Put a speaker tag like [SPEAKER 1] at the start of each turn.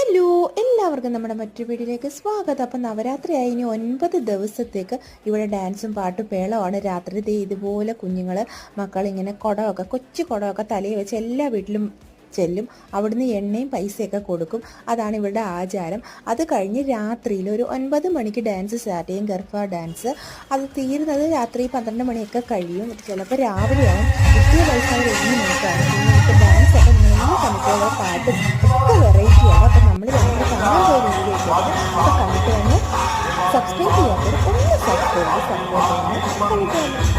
[SPEAKER 1] Hello, എല്ലാവർക്കും നമ്മുടെ മറ്റൊരു വീഡിയോയിലേക്ക് സ്വാഗതം. അപ്പം നവരാത്രിയായി ഇനി 9 ദിവസത്തേക്ക് ഇവിടെ ഡാൻസും പാട്ടും പേളമാണ്. രാത്രി ഇതുപോലെ കുഞ്ഞുങ്ങൾ മക്കളിങ്ങനെ കൊച്ചു കുടമൊക്കെ തലയിൽ വെച്ച് എല്ലാ വീട്ടിലും ചെല്ലും. അവിടുന്ന് എണ്ണയും പൈസയൊക്കെ കൊടുക്കും. അതാണ് ഇവരുടെ ആചാരം. അത് കഴിഞ്ഞ് രാത്രിയിൽ ഒരു 9 മണിക്ക് ഡാൻസ് സ്റ്റാർട്ട് ചെയ്യും, ഗർഭ ഡാൻസ്. അത് തീരുന്നത് രാത്രി 12 മണിയൊക്കെ കഴിയും. ചിലപ്പോൾ രാവിലെയാവും. കിട്ടിയ പൈസ അവർ 1 മിനിറ്റാണ്. പിന്നെ ഡാൻസ് ഒക്കെ 3 മണിക്കൂറുള്ള പാട്ടും ഒക്കെ വെറൈറ്റിയാണ്. അപ്പം നമ്മൾ കാണാൻ പോയ വീഡിയോ അപ്പോൾ കണ്ടിട്ട് തന്നെ സബ്സ്ക്രൈബ് ചെയ്യാത്തവർ ഒന്ന് സബ്സ്ക്രൈബ് ചെയ്ത് സപ്പോർട്ട് ചെയ്യണം.